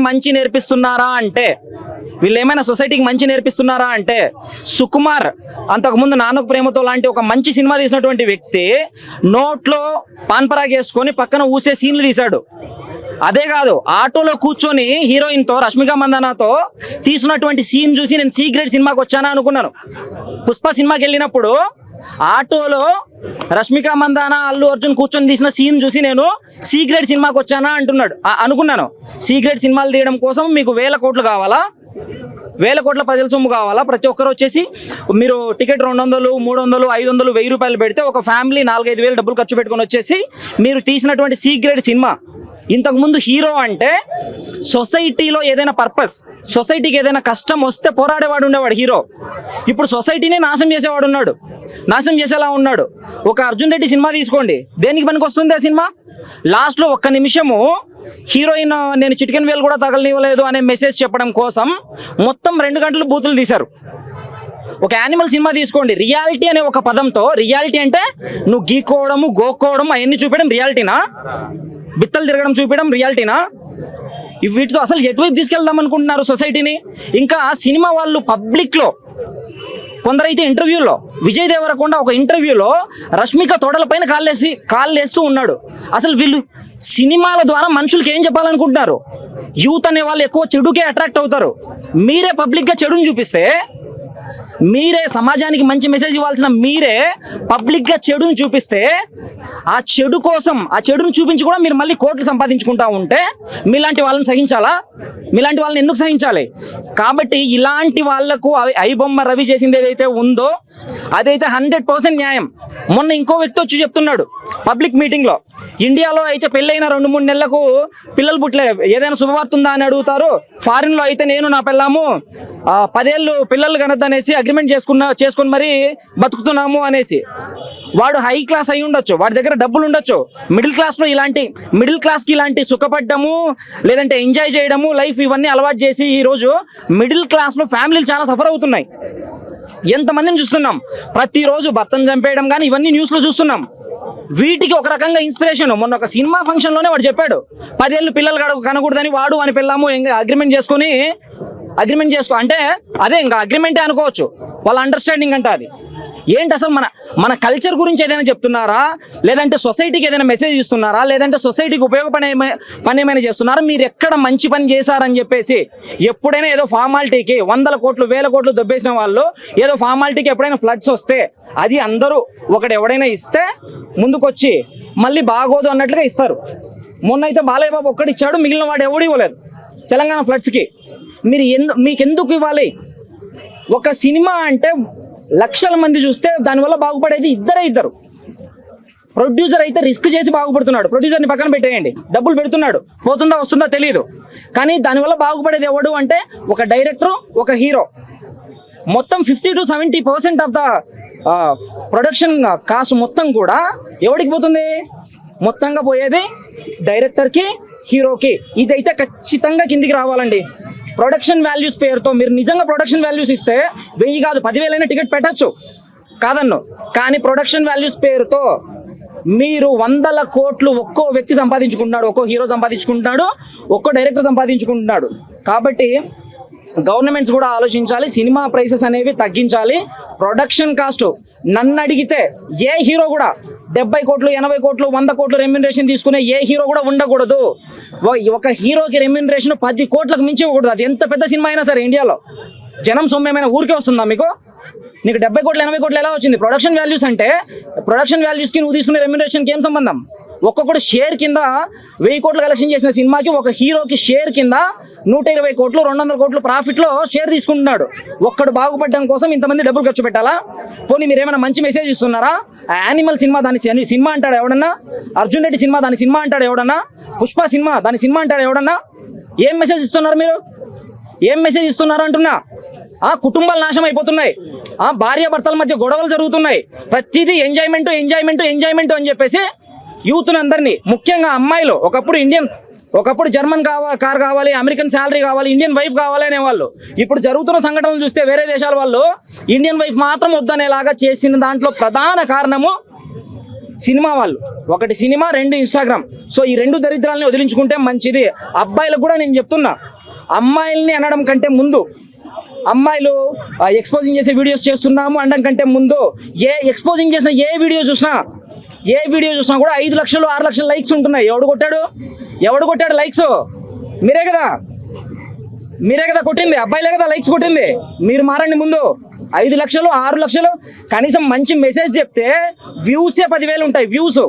మంచి నేర్పిస్తున్నారా అంటే, వీళ్ళు ఏమైనా సొసైటీకి మంచి నేర్పిస్తున్నారా అంటే, సుకుమార్ అంతకుముందు నాన్నకు ప్రేమతో లాంటి ఒక మంచి సినిమా తీసినటువంటి వ్యక్తి నోట్లో పాన్పరాగ్ వేసుకొని పక్కన ఊసే సీన్లు తీశాడు. అదే కాదు, ఆటోలో కూర్చొని హీరోయిన్తో రష్మిక మందనాతో తీసినటువంటి సీన్ చూసి నేను సీక్రెట్ సినిమాకి వచ్చానా అనుకున్నాను. పుష్ప సినిమాకి వెళ్ళినప్పుడు ఆటోలో రష్మిక మందాన అల్లు అర్జున్ కూర్చొని తీసిన సీన్ చూసి నేను సీక్రెట్ సినిమాకి వచ్చానా అనుకున్నాను. సీక్రెట్ సినిమాలు తీయడం కోసం మీకు 1000 కోట్లు కావాలా, 1000 కోట్ల ప్రజల సొమ్ము కావాలా? ప్రతి ఒక్కరు వచ్చేసి మీరు టికెట్ 200, 300, 500, 1000 రూపాయలు పెడితే ఒక ఫ్యామిలీ 4-5 వేలు డబ్బులు ఖర్చు పెట్టుకొని వచ్చేసి మీరు తీసినటువంటి సీక్రెట్ సినిమా. ఇంతకుముందు హీరో అంటే సొసైటీలో ఏదైనా పర్పస్, సొసైటీకి ఏదైనా కష్టం వస్తే పోరాడేవాడు ఉండేవాడు హీరో. ఇప్పుడు సొసైటీనే నాశనం చేసేవాడు ఉన్నాడు, నాశనం చేసేలా ఉన్నాడు. ఒక అర్జున్ రెడ్డి సినిమా తీసుకోండి, దేనికి పనికి వస్తుంది ఆ సినిమా? లాస్ట్లో ఒక్క నిమిషము హీరోయిన్ నేను చిటికెన్ వేలు కూడా తగలనివ్వలేదు అనే మెసేజ్ చెప్పడం కోసం మొత్తం 2 గంటలు బూతులు తీశారు. ఒక యానిమల్ సినిమా తీసుకోండి, రియాలిటీ అనే ఒక పదంతో, రియాలిటీ అంటే నువ్వు గీకోవడము గోక్కోవడం అవన్నీ చూపించడం రియాలిటీనా? బిత్తలు తిరగడం చూపించడం రియాలిటీనా? వీటితో అసలు ఎటువైపు తీసుకెళ్దాం అనుకుంటున్నారు సొసైటీని? ఇంకా సినిమా వాళ్ళు పబ్లిక్లో కొందరైతే ఇంటర్వ్యూలో, విజయ్ దేవరకొండ ఒక ఇంటర్వ్యూలో రష్మిక తొడల పైన కాళ్ళేస్తూ ఉన్నాడు. అసలు వీళ్ళు సినిమాల ద్వారా మనుషులకి ఏం చెప్పాలనుకుంటున్నారు? యూత్ అనే వాళ్ళు ఎక్కువ చెడుకే అట్రాక్ట్ అవుతారు. మీరే పబ్లిక్గా చెడుని చూపిస్తే, మీరే సమాజానికి మంచి మెసేజ్ ఇవ్వాల్సిన మీరే పబ్లిక్గా చెడుని చూపిస్తే, ఆ చెడు కోసం ఆ చెడుని చూపించి కూడా మీరు మళ్ళీ కోట్లు సంపాదించుకుంటా ఉంటే మీలాంటి వాళ్ళని సహించాలా? మీలాంటి వాళ్ళని ఎందుకు సహించాలి? కాబట్టి ఇలాంటి వాళ్లకు ఐబొమ్మ రవి చేసింది ఏదైతే ఉందో అదైతే 100% న్యాయం. మొన్న ఇంకో వ్యక్తి వచ్చి చెప్తున్నాడు పబ్లిక్ మీటింగ్లో, ఇండియాలో అయితే పెళ్ళైన 2-3 నెలలకు పిల్లలు పుట్టలే, ఏదైనా శుభవార్త ఉందా అని అడుగుతారు. ఫారిన్లో అయితే నేను నా పిల్లము 10 ఏళ్ళు పిల్లలు కనద్దనేసి అగ్రిమెంట్ చేసుకుని మరీ బతుకుతున్నాము అనేసి. వాడు హై క్లాస్ అయి ఉండొచ్చు, వాడి దగ్గర డబ్బులు ఉండొచ్చు. మిడిల్ క్లాస్కి ఇలాంటి సుఖపడ్డము లేదంటే ఎంజాయ్ చేయడము లైఫ్ ఇవన్నీ అలవాటు చేసి ఈరోజు మిడిల్ క్లాస్లో ఫ్యామిలీలు చాలా సఫర్ అవుతున్నాయి. ఎంతమందిని చూస్తున్నాం ప్రతిరోజు భర్తను చంపేయడం కానీ ఇవన్నీ న్యూస్లో చూస్తున్నాం. వీటికి ఒక రకంగా ఇన్స్పిరేషన్ మొన్న ఒక సినిమా ఫంక్షన్లోనే వాడు చెప్పాడు, 10 ఏళ్ళు పిల్లలు కనకూడదని వాడు అని పిల్లము అగ్రిమెంట్ చేసుకో అంటే అదే ఇంకా అగ్రిమెంటే అనుకోవచ్చు, వాళ్ళ అండర్స్టాండింగ్ అంటే అది. ఏంటి అసలు మన కల్చర్ గురించి ఏదైనా చెప్తున్నారా, లేదంటే సొసైటీకి ఏదైనా మెసేజ్ ఇస్తున్నారా, లేదంటే సొసైటీకి ఉపయోగపడే పని ఏమైనా చేస్తున్నారా? మీరు ఎక్కడ మంచి పని చేశారని చెప్పేసి ఎప్పుడైనా ఏదో ఫార్మాలిటీకి 100 కోట్లు 1000 కోట్లు దొబ్బేసిన వాళ్ళు ఏదో ఫార్మాలిటీకి ఎప్పుడైనా ఫ్లడ్స్ వస్తే అది అందరూ ఎవడైనా ఇస్తే ముందుకొచ్చి మళ్ళీ బాగోదు అన్నట్లుగా ఇస్తారు. మొన్న అయితే బాలయ్య బాబు ఒక్కడు ఇచ్చాడు, మిగిలిన వాడు ఎవడు ఇవ్వలేదు తెలంగాణ ఫ్లడ్స్కి. మీకెందుకు ఇవ్వాలి? ఒక సినిమా అంటే లక్షల మంది చూస్తే దానివల్ల బాగుపడేది ఇద్దరు. ప్రొడ్యూసర్ అయితే రిస్క్ చేసి బాగుపడుతున్నాడు, ప్రొడ్యూసర్ని పక్కన పెట్టేయండి, డబ్బులు పెడుతున్నాడు, పోతుందా వస్తుందా తెలియదు. కానీ దానివల్ల బాగుపడేది ఎవడు అంటే ఒక డైరెక్టర్, ఒక హీరో. మొత్తం 50-70% ఆఫ్ ద ప్రొడక్షన్ కాస్ట్ మొత్తం కూడా ఎవరికి పోతుంది? మొత్తంగా పోయేది డైరెక్టర్కి, హీరోకి. ఇదైతే ఖచ్చితంగా కిందికి రావాలండి. ప్రొడక్షన్ వాల్యూస్ పేరుతో మీరు నిజంగా ప్రొడక్షన్ వాల్యూస్ ఇస్తే 1000 కాదు 10,000 టికెట్ పెట్టచ్చు, కాదన్ను. కానీ ప్రొడక్షన్ వాల్యూస్ పేరుతో మీరు 100 కోట్లు ఒక్కో వ్యక్తి సంపాదించుకుంటున్నాడు, ఒక్కో హీరో సంపాదించుకుంటున్నాడు, ఒక్కో డైరెక్టర్ సంపాదించుకుంటున్నాడు. కాబట్టి గవర్నమెంట్స్ కూడా ఆలోచించాలి, సినిమా ప్రైసెస్ అనేవి తగ్గించాలి. ప్రొడక్షన్ కాస్ట్ నన్ను అడిగితే ఏ హీరో కూడా 70 కోట్లు 80 కోట్లు 100 కోట్లు రెమ్యూనరేషన్ తీసుకునే ఏ హీరో కూడా ఉండకూడదు. ఒక హీరోకి రెమ్యూనరేషన్ 10 కోట్లకు మించి ఇవ్వకూడదు. అది ఎంత పెద్ద సినిమా అయినా సరే. ఇండియాలో జనం సొమ్ము ఏమైనా ఊరికే వస్తుందా మీకు? నీకు 70 కోట్లు 80 కోట్లు ఎలా వచ్చింది? ప్రొడక్షన్ వాల్యూస్ అంటే ప్రొడక్షన్ వాల్యూస్కి నువ్వు తీసుకునే రెమ్యూనరేషన్కి ఏం సంబంధం? ఒక్కొక్కటి షేర్ కింద 1000 కోట్లు కలెక్షన్ చేసిన సినిమాకి ఒక హీరోకి షేర్ కింద 120 కోట్లు 200 కోట్లు ప్రాఫిట్లో షేర్ తీసుకుంటున్నాడు. ఒక్కడు బాగుపడడం కోసం ఇంతమంది డబ్బులు ఖర్చు పెట్టాలా? పోనీ మీరు ఏమైనా మంచి మెసేజ్ ఇస్తున్నారా? యానిమల్ సినిమా దాని సినిమా అంటాడు ఎవడన్నా? అర్జున్ రెడ్డి సినిమా దాని సినిమా అంటాడు ఎవడన్నా? పుష్ప సినిమా దాని సినిమా అంటాడు ఎవడన్నా? ఏం మెసేజ్ ఇస్తున్నారు మీరు? ఏం మెసేజ్ ఇస్తున్నారు అంటున్నా? కుటుంబాలు నాశనం అయిపోతున్నాయి, భార్యాభర్తల మధ్య గొడవలు జరుగుతున్నాయి, ప్రతిదీ ఎంజాయ్మెంట్ అని చెప్పేసి యూత్ని అందరినీ, ముఖ్యంగా అమ్మాయిలు ఒకప్పుడు జర్మన్ కార్ కావాలి, అమెరికన్ శాలరీ కావాలి, ఇండియన్ వైఫ్ కావాలి అనేవాళ్ళు. ఇప్పుడు జరుగుతున్న సంఘటనలు చూస్తే వేరే దేశాల వాళ్ళు ఇండియన్ వైఫ్ మాత్రం వద్దనేలాగా చేసిన దాంట్లో ప్రధాన కారణము సినిమా వాళ్ళు, ఒకటి సినిమా, రెండు ఇన్స్టాగ్రామ్. సో ఈ రెండు దరిద్రాలని వదిలించుకుంటే మంచిది. అబ్బాయిలకు కూడా నేను చెప్తున్నా, అమ్మాయిల్ని అనడం కంటే ముందు, అమ్మాయిలు ఎక్స్పోజింగ్ చేసే వీడియోస్ చేస్తున్నాము అనడం కంటే ముందు, ఎక్స్పోజింగ్ చేసిన ఏ వీడియో చూసినా కూడా 5 లక్షలు 6 లక్షల లైక్స్ ఉంటున్నాయి. ఎవడు కొట్టాడు లైక్స్? మీరే కదా కొట్టింది, అబ్బాయిలే కదా లైక్స్ కొట్టింది. మీరు మారండి ముందు. 5 లక్షలు 6 లక్షలు, కనీసం మంచి మెసేజ్ చెప్తే వ్యూసే 10,000 ఉంటాయి వ్యూస్.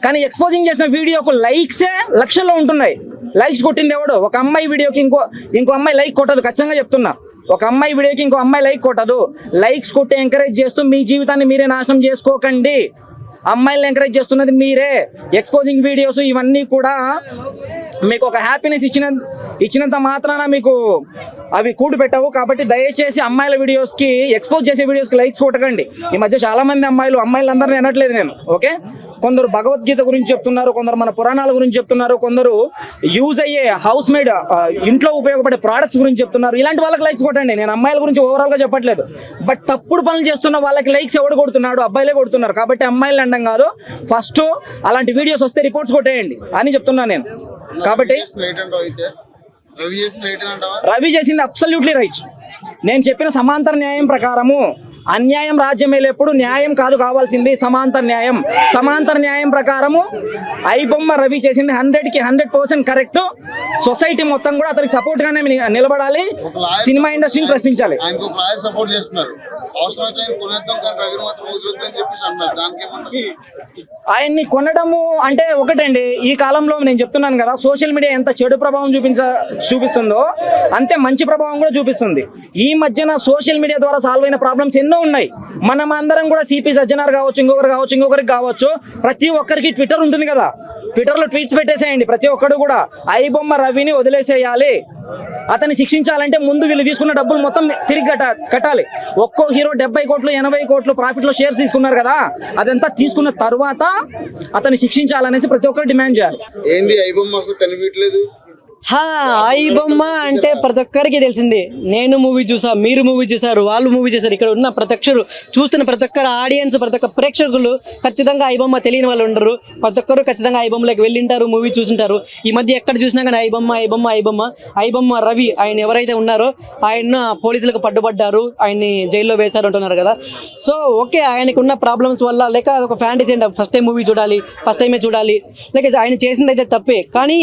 కానీ ఎక్స్పోజింగ్ చేసిన వీడియోకు లైక్సే లక్షల్లో ఉంటున్నాయి. లైక్స్ కొట్టింది ఎవడు? ఒక అమ్మాయి వీడియోకి ఇంకో అమ్మాయి లైక్ కొట్టదు. ఖచ్చితంగా చెప్తున్నా, ఒక అమ్మాయి వీడియోకి ఇంకో అమ్మాయి లైక్ కొట్టదు. లైక్స్ కొట్టి ఎంకరేజ్ చేస్తూ మీ జీవితాన్ని మీరే నాశనం చేసుకోకండి. అమ్మాయిలను ఎంకరేజ్ చేస్తున్నది మీరే. ఎక్స్పోజింగ్ వీడియోస్ ఇవన్నీ కూడా మీకు ఒక హ్యాపీనెస్ ఇచ్చినంత మాత్రాన మీకు అవి కూడు పెట్టవు. కాబట్టి దయచేసి అమ్మాయిల వీడియోస్కి, ఎక్స్పోజ్ చేసే వీడియోస్కి లైక్స్ కొట్టకండి. ఈ మధ్య చాలా మంది అమ్మాయిలందరినీ అనట్లేదు నేను, ఓకే? కొందరు భగవద్గీత గురించి చెప్తున్నారు, కొందరు మన పురాణాల గురించి చెప్తున్నారు, కొందరు యూజ్ అయ్యే హౌస్ మేడ్ ఇంట్లో ఉపయోగపడే ప్రోడక్ట్స్ గురించి చెప్తున్నారు. ఇలాంటి వాళ్ళకి లైక్స్ కొట్టండి. నేను అమ్మాయిల గురించి ఓవరాల్గా చెప్పట్లేదు. బట్ తప్పుడు పనులు చేస్తున్న వాళ్ళకి లైక్స్ ఎవడు కొడుతున్నాడు? అబ్బాయిలే కొడుతున్నారు. కాబట్టి అమ్మాయిలు అనడం కాదు, ఫస్ట్ అలాంటి వీడియోస్ వస్తే రిపోర్ట్స్ కొట్టేయండి అని చెప్తున్నాను నేను. కాబట్టి రవి చేసింది అబ్సల్యూట్లీ రైట్. నేను చెప్పిన సమాంతర న్యాయం ప్రకారము, అన్యాయం రాజ్యం ఎప్పుడు న్యాయం కాదు కావాల్సింది, సమాంతర న్యాయం ప్రకారము ఐబొమ్మ రవి చేసింది 100కి 100% కరెక్ట్. సొసైటీ మొత్తం కూడా అతనికి సపోర్ట్ గానే నిలబడాలి, సినిమా ఇండస్ట్రీని ప్రశ్నించాలి. ఆయన్ని కొనడము అంటే ఒకటండి, ఈ కాలంలో నేను చెప్తున్నాను కదా, సోషల్ మీడియా ఎంత చెడు ప్రభావం చూపిస్తుందో అంతే మంచి ప్రభావం కూడా చూపిస్తుంది. ఈ మధ్యన సోషల్ మీడియా ద్వారా సాల్వ్ అయిన ప్రాబ్లమ్స్ ఎన్నో ఉన్నాయి. మనం అందరం కూడా సిపి సజ్జనార్ కావచ్చు, ఇంకొకరికి కావచ్చు, ప్రతి ఒక్కరికి ట్విట్టర్ ఉంటుంది కదా, ట్విట్టర్లో ట్వీట్స్ పెట్టేసేయండి. ప్రతి ఒక్కరు కూడా ఐబొమ్మ రవిని వదిలేసేయాలి, అతన్ని శిక్షించాలంటే ముందు వీళ్ళు తీసుకున్న డబ్బులు మొత్తం తిరిగి కట్టాలి. ఒక్కో హీరో 70 కోట్లు 80 కోట్లు ప్రాఫిట్లో షేర్స్ తీసుకున్నారు కదా, అదంతా తీసుకున్న తర్వాత అతన్ని శిక్షించాలనేసి ప్రతి ఒక్కరు డిమాండ్ చేయాలి. ఏంది ఐబొమ్మ అసలు కనిపించలేదు? ఐబొమ్మ అంటే ప్రతి ఒక్కరికి తెలిసింది. నేను మూవీ చూసా, మీరు మూవీ చూసారు, వాళ్ళు మూవీ చూసారు. ఇక్కడ ఉన్న ప్రతి ఒక్కరు చూస్తున్న ప్రతి ఒక్కరు ఆడియన్స్, ప్రతి ఒక్క ప్రేక్షకులు ఖచ్చితంగా ఐబొమ్మ తెలియని వాళ్ళు ఉండరు. ప్రతి ఒక్కరు ఖచ్చితంగా ఐబొమ్మలోకి వెళ్ళింటారు, మూవీ చూసింటారు. ఈ మధ్య ఎక్కడ చూసినా కానీ ఐబొమ్మ రవి, ఆయన ఎవరైతే ఉన్నారో ఆయన పోలీసులకు పట్టుబడ్డారు, ఆయన్ని జైల్లో వేశారు అంటున్నారు కదా. సో ఓకే, ఆయనకు ఉన్న ప్రాబ్లమ్స్ వల్ల లేక ఒక ఫ్యాంటసీ అంటే ఫస్ట్ టైమే చూడాలి లేక ఆయన చేసింది అయితే తప్పే. కానీ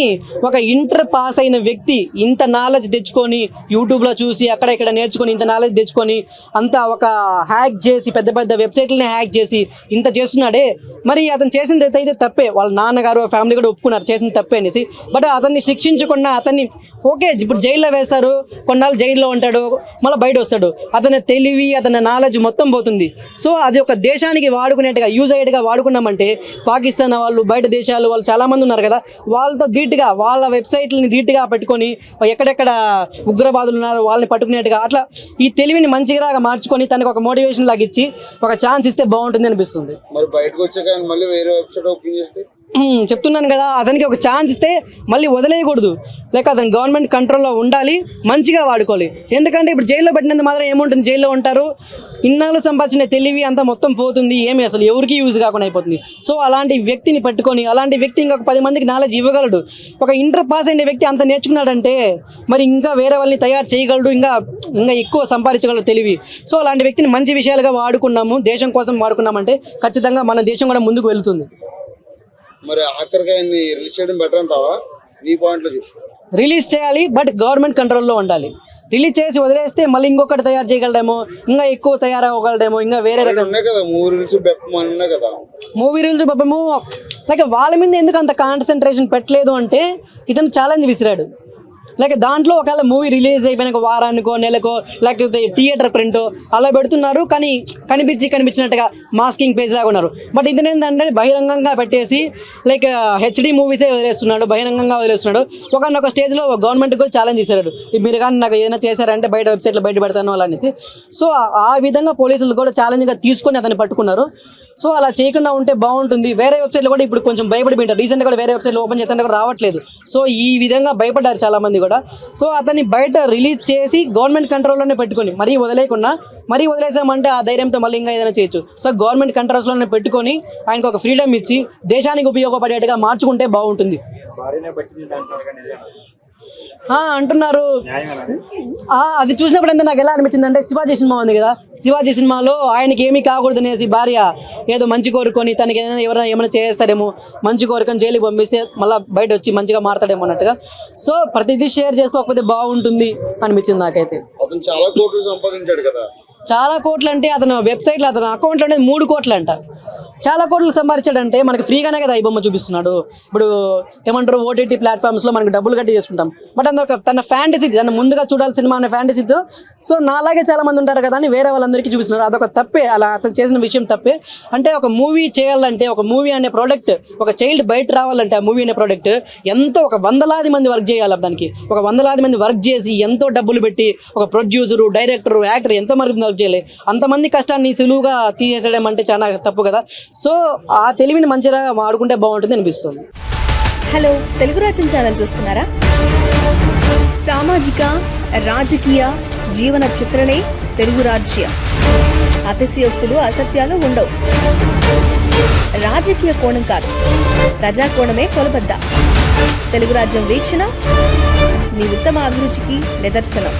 ఒక ఇంటర్ పాస్ అయిన వ్యక్తి ఇంత నాలెడ్జ్ తెచ్చుకొని, యూట్యూబ్లో చూసి అక్కడ ఇక్కడ నేర్చుకొని ఇంత నాలెడ్జ్ తెచ్చుకొని అంతా ఒక హ్యాక్ చేసి పెద్ద వెబ్సైట్లని హ్యాక్ చేసి ఇంత చేస్తున్నాడే, మరి అతను చేసింది అయితే తప్పే. వాళ్ళ నాన్నగారు ఫ్యామిలీ కూడా ఒప్పుకున్నారు చేసింది తప్పే అనేసి. బట్ అతన్ని శిక్షించకుండా అతన్ని ఓకే ఇప్పుడు జైల్లో వేశారు, కొన్నాళ్ళు జైల్లో ఉంటాడు, మళ్ళీ బయట వస్తాడు, అతని తెలివి అతని నాలెడ్జ్ మొత్తం పోతుంది. సో అది ఒక దేశానికి వాడుకునేట్టుగా యూజ్ అయ్యేట్టుగా వాడుకున్నామంటే పాకిస్తాన్ వాళ్ళు, బయట దేశాలు వాళ్ళు చాలామంది ఉన్నారు కదా, వాళ్ళతో ధీటుగా వాళ్ళ వెబ్సైట్లని ధీటుగా పెట్టుకొని ఎక్కడెక్కడ ఉగ్రవాదులు ఉన్నారు వాళ్ళని పట్టుకునేట్టుగా అట్లా ఈ తెలివిని మంచిగా మార్చుకొని తనకు ఒక మోటివేషన్ లాగా ఇచ్చి ఒక ఛాన్స్ ఇస్తే బాగుంటుంది అనిపిస్తుంది. మరి బయటకు వచ్చాక మళ్ళీ వేరే వెబ్సైట్ ఓపెన్ చేస్తే చెప్తున్నాను కదా, అతనికి ఒక ఛాన్స్ ఇస్తే మళ్ళీ వదిలేయకూడదు, లేక అతను గవర్నమెంట్ కంట్రోల్లో ఉండాలి, మంచిగా వాడుకోవాలి. ఎందుకంటే ఇప్పుడు జైల్లో పెట్టినంత మాత్రం ఏముంటుంది, జైల్లో ఉంటారు, ఇన్నాళ్ళు సంపాదించిన తెలివి అంతా మొత్తం పోతుంది, ఏమి అసలు ఎవరికి యూజ్ కాకుండా అయిపోతుంది. సో అలాంటి వ్యక్తిని పట్టుకొని, అలాంటి వ్యక్తి ఇంకొక 10 మందికి నాలెడ్జ్ ఇవ్వగలడు. ఒక ఇంటర్ పాస్ అయిన వ్యక్తి అంత నేర్చుకున్నాడంటే మరి ఇంకా వేరే వాళ్ళని తయారు చేయగలడు, ఇంకా ఎక్కువ సంపాదించగలడు తెలివి. సో అలాంటి వ్యక్తిని మంచి విషయాలుగా వాడుకున్నాము, దేశం కోసం వాడుకున్నామంటే ఖచ్చితంగా మన దేశం కూడా ముందుకు వెళ్తుంది. మరి ఆఖరిగా రిలీజ్ చేయడం బెటర్ అంటావా? నీ పాయింట్లో చెప్పు. రిలీజ్ చేయాలి, బట్ గవర్నమెంట్ కంట్రోల్లో ఉండాలి. రిలీజ్ చేసి వదిలేస్తే మళ్ళీ ఇంకొకటి తయారు చేయగలడేమో, ఇంకా ఎక్కువ తయారవ్వగలడేమో, ఇంకా వేరే ఉన్నాయి కదా మూవీ రూల్స్ బెప్పము. లైక్ వాళ్ళ మీద ఎందుకు అంత కాన్సన్ట్రేషన్ పెట్టలేదు అంటే ఇతను ఛాలెంజ్ విసిరాడు. లేక దాంట్లో ఒకవేళ మూవీ రిలీజ్ అయిపోయిన వారానికో నెలకో లేకపోతే థియేటర్ ప్రింట్ అలా పెడుతున్నారు, కానీ కనిపించినట్టుగా మాస్కింగ్ పేజ్ లాగా ఉన్నారు. బట్ ఇది ఏంటంటే బహిరంగంగా పెట్టేసి లైక్ హెచ్డి మూవీసే వదిలేస్తున్నాడు, బహిరంగంగా వదిలేస్తున్నాడు. ఒకనొక స్టేజ్లో గవర్నమెంట్ కూడా ఛాలెంజ్ చేశాడు, మీరు కానీ నాకు ఏదైనా చేశారంటే బయట వెబ్సైట్లో బయట పెడతాను అలా అనేసి. సో ఆ విధంగా పోలీసులు కూడా ఛాలెంజ్గా తీసుకొని అతన్ని పట్టుకున్నారు. సో అలా చేయకుండా ఉంటే బాగుంటుంది. వేరే వెబ్సైట్లో కూడా ఇప్పుడు కొంచెం భయపడిపోయింటారు. రీసెంట్గా కూడా వేరే వెబ్సైట్లో ఓపెన్ చేస్తే కూడా రావట్లేదు. సో ఈ విధంగా భయపడ్డారు చాలా మంది కూడా. సో అతన్ని బయట రిలీజ్ చేసి గవర్నమెంట్ కంట్రోల్లోనే పెట్టుకొని మరీ వదిలేకుండా, మరీ వదిలేసామంటే ఆ ధైర్యంతో మళ్ళీ ఇంకా ఏదైనా చేయొచ్చు. సో గవర్నమెంట్ కంట్రోల్స్లోనే పెట్టుకొని ఆయనకు ఒక ఫ్రీడమ్ ఇచ్చి దేశానికి ఉపయోగపడేట్టుగా మార్చుకుంటే బాగుంటుంది అంటున్నారు. అది చూసినప్పుడు ఎంత నాకు ఎలా అనిపించింది అంటే, శివాజీ సినిమా ఉంది కదా, శివాజీ సినిమాలో ఆయనకి ఏమీ కాకూడదు అనేసి భార్య ఏదో మంచి కోరుకొని తనకి ఎవరైనా ఏమైనా చేస్తారేమో, మంచి కోరుకొని జైలుకి పంపిస్తే మళ్ళీ బయట వచ్చి మంచిగా మారతాడేమో అన్నట్టుగా. సో ప్రతిదీ షేర్ చేసుకోకపోతే బాగుంటుంది అనిపించింది నాకైతే. అతను చాలా కోట్లు సంపాదించాడు కదా. చాలా కోట్లు అంటే అతను వెబ్సైట్లో అతను అకౌంట్లో అనేది 3 కోట్లు అంట. చాలా కోట్లు సంపాదించాడంటే మనకి ఫ్రీగానే కదా ఈ బొమ్మ చూపిస్తున్నాడు. ఇప్పుడు ఏమంటారు, ఓటీటీ ప్లాట్ఫామ్స్లో మనకి డబ్బులు కట్టి చేసుకుంటాం. బట్ అందులో తన ఫ్యాంటసీ, తన ముందుగా చూడాలి సినిమా అనే ఫ్యాంటసీతో, సో నాలాగే చాలా మంది ఉంటారు కదా అని వేరే వాళ్ళందరికీ చూపిస్తున్నారు. అదొక తప్పే, అలా అతను చేసిన విషయం తప్పే. అంటే ఒక మూవీ చేయాలంటే, ఒక మూవీ అనే ప్రోడక్ట్, ఒక చైల్డ్ బయట రావాలంటే ఆ మూవీ అనే ప్రోడక్ట్ ఎంతో ఒక 100,000 మంది వర్క్ చేయాలి. దానికి ఒక 100,000 మంది వర్క్ చేసి ఎంతో డబ్బులు పెట్టి ఒక ప్రొడ్యూసరు, డైరెక్టరు, యాక్టర్ ఎంతో మంది వర్క్ చేయాలి. అంతమంది కష్టాన్ని సులువుగా తీసేయడం అంటే చాలా తప్పు కదా. సో ఆ తెలివిని మంచిగా వాడుకుంటే బాగుంటుంది అనిపిస్తుంది. హలో, తెలుగు రాజ్యం ఛానల్ చూస్తున్నారా? సామాజిక రాజకీయ జీవన చిత్రణే తెలుగు రాజ్యం. అతిశయోక్తులు అసత్యాలు ఉండవు. రాజకీయ కోణం కాదు, ప్రజా కోణమే కొలబద్ద. తెలుగు రాజ్యం వీక్షణ మీ ఉత్తమ అభిరుచికి నిదర్శనం.